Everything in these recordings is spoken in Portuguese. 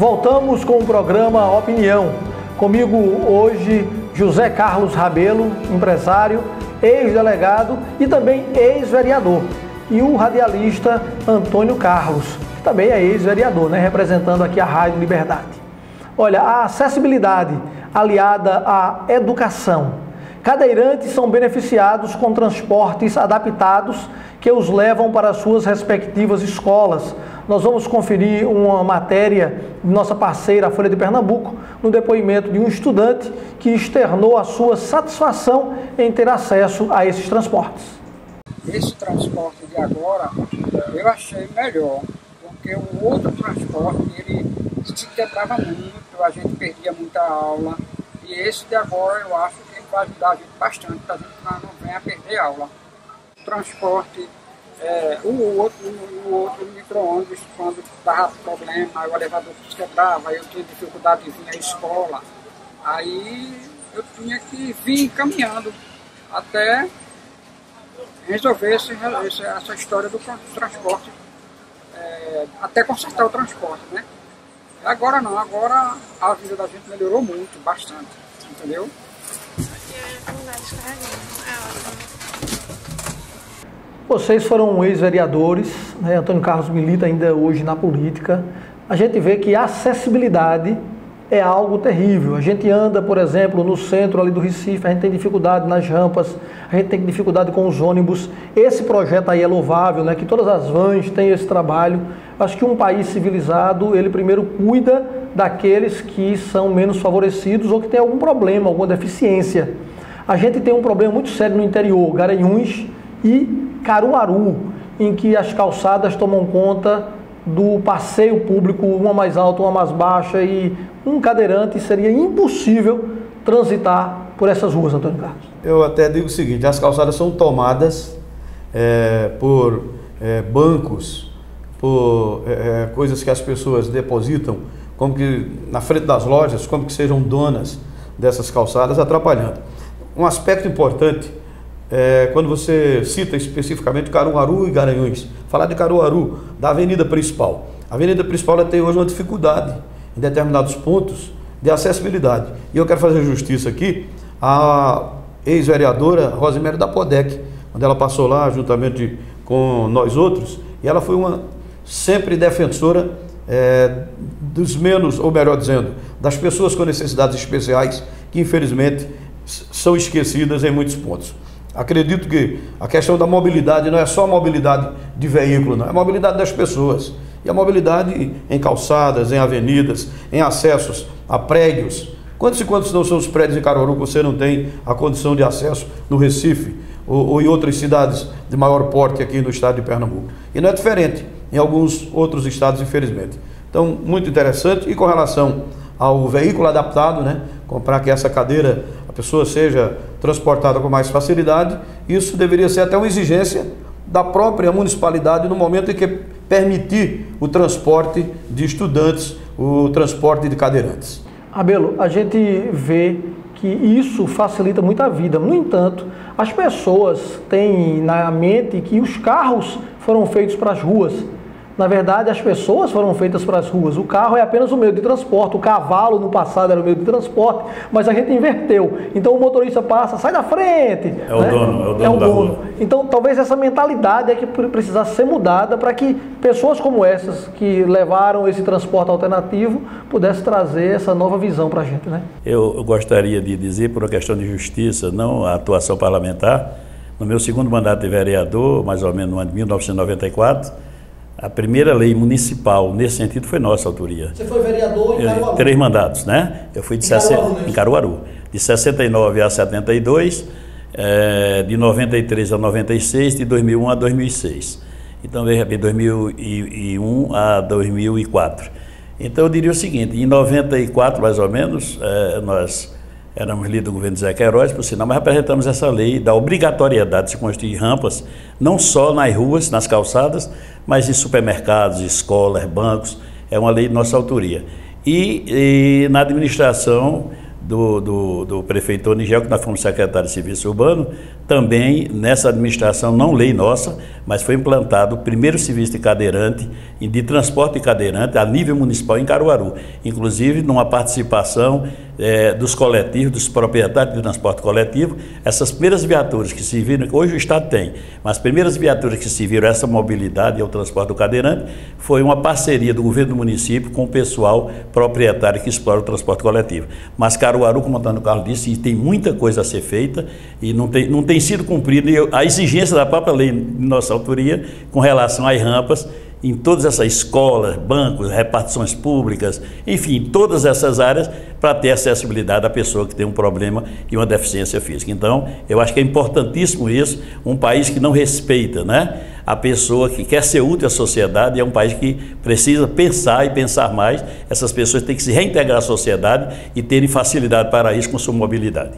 Voltamos com o programa Opinião. Comigo hoje José Carlos Rabelo, empresário, ex-delegado e também ex-vereador. E o radialista Antônio Carlos, que também é ex-vereador, né, representando aqui a Rádio Liberdade. Olha, a acessibilidade aliada à educação. Cadeirantes são beneficiados com transportes adaptados que os levam para suas respectivas escolas. Nós vamos conferir uma matéria de nossa parceira, a Folha de Pernambuco, no depoimento de um estudante que externou a sua satisfação em ter acesso a esses transportes. Esse transporte de agora eu achei melhor, porque o outro transporte ele se quebrava muito, a gente perdia muita aula, e esse de agora eu acho que ele vai ajudar a gente bastante, para a gente não venha perder aula. O transporte, o outro micro-ônibus, quando dava problema, aí o elevador se quebrava, eu tinha dificuldade de vir à escola, aí eu tinha que vir caminhando até resolver essa história do transporte, até consertar o transporte, né? Agora não, agora a vida da gente melhorou muito, bastante, entendeu? Vocês foram ex-vereadores, né? Antônio Carlos milita ainda hoje na política. A gente vê que a acessibilidade é algo terrível. A gente anda, por exemplo, no centro ali do Recife, a gente tem dificuldade nas rampas, a gente tem dificuldade com os ônibus. Esse projeto aí é louvável, né? Que todas as vans têm esse trabalho. Acho que um país civilizado, ele primeiro cuida daqueles que são menos favorecidos ou que têm algum problema, alguma deficiência. A gente tem um problema muito sério no interior, Garanhuns e Caruaru, em que as calçadas tomam conta do passeio público, uma mais alta, uma mais baixa, e um cadeirante seria impossível transitar por essas ruas, Antônio Carlos. Eu até digo o seguinte, as calçadas são tomadas por bancos, por coisas que as pessoas depositam, como que na frente das lojas, como que sejam donas dessas calçadas, atrapalhando. Um aspecto importante quando você cita especificamente Caruaru e Garanhuns, falar de Caruaru, da avenida principal. A avenida principal ela tem hoje uma dificuldade em determinados pontos de acessibilidade. E eu quero fazer justiça aqui à ex-vereadora Rosimério da Podec, quando ela passou lá juntamente com nós outros, e ela foi uma sempre defensora dos menos, ou melhor dizendo, das pessoas com necessidades especiais, que infelizmente são esquecidas em muitos pontos. Acredito que a questão da mobilidade não é só a mobilidade de veículo, não, é a mobilidade das pessoas. E a mobilidade em calçadas, em avenidas, em acessos a prédios. Quantos e quantos não são os prédios em Caruaru que você não tem a condição de acesso no Recife ou em outras cidades de maior porte aqui no estado de Pernambuco? E não é diferente em alguns outros estados, infelizmente. Então, muito interessante. E com relação ao veículo adaptado, né, para que essa cadeira, a pessoa seja transportada com mais facilidade, isso deveria ser até uma exigência da própria municipalidade no momento em que permitir o transporte de estudantes, o transporte de cadeirantes. Rabelo, a gente vê que isso facilita muito a vida. No entanto, as pessoas têm na mente que os carros foram feitos para as ruas. Na verdade, as pessoas foram feitas para as ruas. O carro é apenas o meio de transporte. O cavalo, no passado, era o meio de transporte, mas a gente inverteu. Então, o motorista passa, sai da frente. É o dono da rua. Então, talvez essa mentalidade é que precisasse ser mudada para que pessoas como essas, que levaram esse transporte alternativo, pudessem trazer essa nova visão para a gente, né? Eu gostaria de dizer, por uma questão de justiça, não a atuação parlamentar, no meu segundo mandato de vereador, mais ou menos no ano de 1994, a primeira lei municipal, nesse sentido, foi nossa autoria. Você foi vereador em Caruaru? 3 mandatos, né? Eu fui em Caruaru, de 69 a 72, de 93 a 96, de 2001 a 2006. Então, de 2001 a 2004. Então, eu diria o seguinte, em 94, mais ou menos, nós éramos líder do governo de Zé Queiroz, por sinal, mas apresentamos essa lei da obrigatoriedade de se construir rampas, não só nas ruas, nas calçadas, mas em supermercados, escolas, bancos. É uma lei de nossa autoria. E na administração do prefeito Onigel, que nós fomos secretário de Serviço Urbano, também nessa administração, não lei nossa, mas foi implantado o primeiro serviço de cadeirante, de transporte de cadeirante a nível municipal em Caruaru, inclusive numa participação dos coletivos, dos proprietários de transporte coletivo. Essas primeiras viaturas que se viram, hoje o Estado tem, mas as primeiras viaturas que se viram essa mobilidade e o transporte do cadeirante foi uma parceria do governo do município com o pessoal proprietário que explora o transporte coletivo. Mas Caruaru, como o Antônio Carlos disse, tem muita coisa a ser feita e não tem sido cumprida a exigência da própria lei de nossa autoria com relação às rampas em todas essas escolas, bancos, repartições públicas, enfim, todas essas áreas para ter acessibilidade à pessoa que tem um problema e uma deficiência física. Então, eu acho que é importantíssimo isso, um país que não respeita, né, a pessoa que quer ser útil à sociedade, é um país que precisa pensar e pensar mais, essas pessoas têm que se reintegrar à sociedade e terem facilidade para isso com sua mobilidade.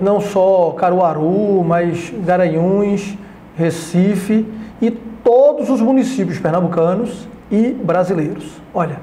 Não só Caruaru, mas Garanhuns, Recife e todos os municípios pernambucanos e brasileiros. Olha,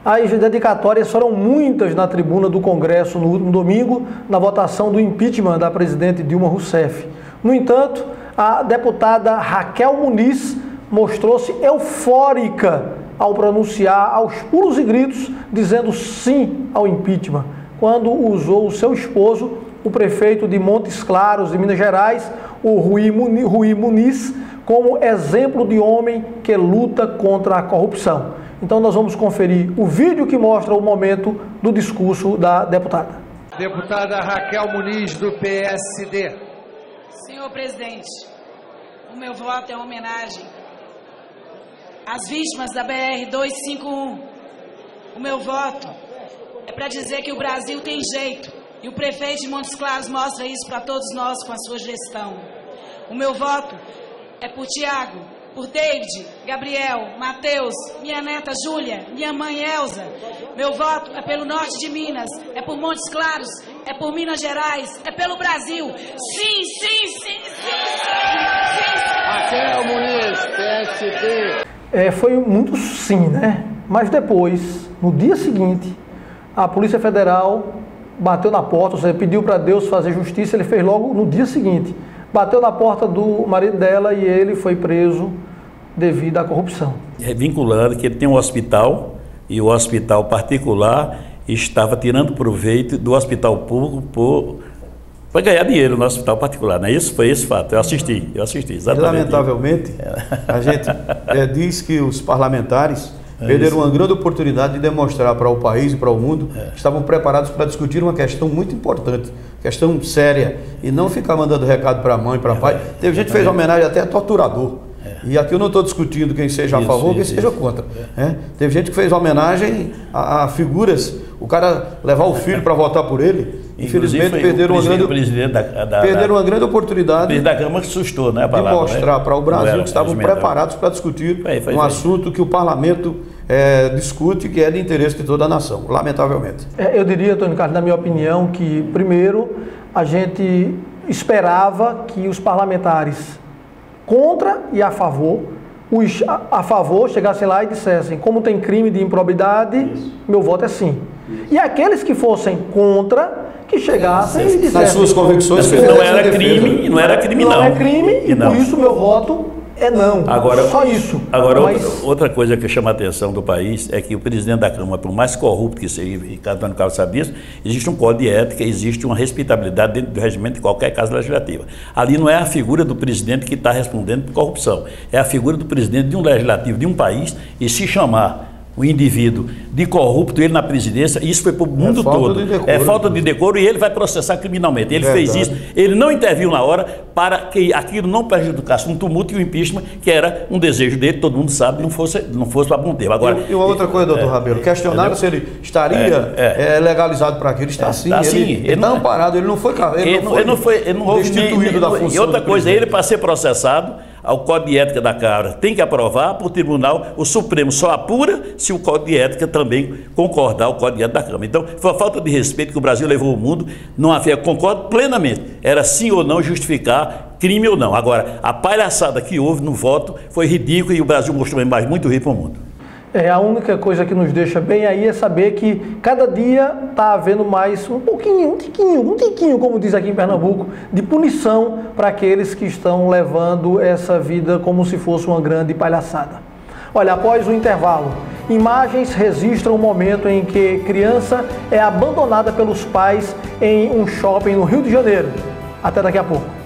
as dedicatórias foram muitas na tribuna do Congresso no último domingo, na votação do impeachment da presidente Dilma Rousseff. No entanto, a deputada Raquel Muniz mostrou-se eufórica ao pronunciar aos pulos e gritos, dizendo sim ao impeachment, quando usou o seu esposo, o prefeito de Montes Claros, de Minas Gerais, o Rui Muniz, como exemplo de homem que luta contra a corrupção. Então nós vamos conferir o vídeo que mostra o momento do discurso da deputada. Deputada Raquel Muniz, do PSD. Senhor presidente, o meu voto é uma homenagem às vítimas da BR-251. O meu voto é para dizer que o Brasil tem jeito e o prefeito de Montes Claros mostra isso para todos nós com a sua gestão. O meu voto é por Tiago, por David, Gabriel, Matheus, minha neta Júlia, minha mãe Elza. Meu voto é pelo norte de Minas, é por Montes Claros, é por Minas Gerais, é pelo Brasil. Sim, sim, sim, sim. Raquel Muniz, PSD. Foi muito sim, né? Mas depois, no dia seguinte, a Polícia Federal bateu na porta, ou seja, pediu para Deus fazer justiça, ele fez logo no dia seguinte. Bateu na porta do marido dela e ele foi preso devido à corrupção. Vinculando que ele tem um hospital e o hospital particular estava tirando proveito do hospital público para ganhar dinheiro no hospital particular, não é isso? Foi esse fato, eu assisti exatamente. E, lamentavelmente, a gente diz que os parlamentares perderam uma grande oportunidade de demonstrar para o país e para o mundo que estavam preparados para discutir uma questão muito importante, questão séria, e não ficar mandando recado para a mãe, para o pai. Teve gente que fez homenagem até a torturador. E aqui eu não estou discutindo quem seja a favor ou quem seja contra. Teve gente que fez homenagem a figuras, o cara levar o filho para votar por ele. Infelizmente perderam uma grande oportunidade. O presidente da Câmara assustou, né, a palavra, de mostrar para o Brasil que estavam preparados para discutir um assunto que o parlamento discute, que é de interesse de toda a nação, lamentavelmente. Eu diria, Antônio Carlos, na minha opinião, que primeiro a gente esperava que os parlamentares contra e a favor, os a favor chegassem lá e dissessem: como tem crime de improbidade, meu voto é sim. E aqueles que fossem contra, que chegassem e dissessem: nas suas convicções, não era crime, não era crime, não. Não é crime e por isso meu voto é não. Agora, só isso. Agora, outra coisa que chama a atenção do país é que o presidente da Câmara, por mais corrupto que seja, e Antônio Carlos sabe disso, existe um código de ética, existe uma respeitabilidade dentro do regimento de qualquer casa legislativa. Ali não é a figura do presidente que está respondendo por corrupção, é a figura do presidente de um legislativo de um país, e se chamar o indivíduo de corrupto, ele na presidência, isso foi para o mundo todo. É falta de decoro e ele vai processar criminalmente. Ele fez isso, ele não interviu na hora para que aquilo não prejudicasse um tumulto e o impeachment, que era um desejo dele, todo mundo sabe, não fosse para bom tempo. Agora, e uma outra coisa, doutor Rabelo, questionaram se ele estaria legalizado para aquilo. Está sim. Ele está amparado, ele não foi destituído da função. E outra coisa, ele para ser processado, o Código de Ética da Câmara tem que aprovar para o Tribunal, o Supremo só apura se o Código de Ética também concordar o Código de Ética da Câmara. Então, foi a falta de respeito que o Brasil levou ao mundo, não havia, concordo plenamente, era sim ou não justificar crime ou não. Agora, a palhaçada que houve no voto foi ridícula e o Brasil mostrou uma imagem muito ruim para o mundo. A única coisa que nos deixa bem aí é saber que cada dia está havendo mais um tiquinho, como diz aqui em Pernambuco, de punição para aqueles que estão levando essa vida como se fosse uma grande palhaçada. Olha, após o intervalo, imagens registram o momento em que criança é abandonada pelos pais em um shopping no Rio de Janeiro. Até daqui a pouco.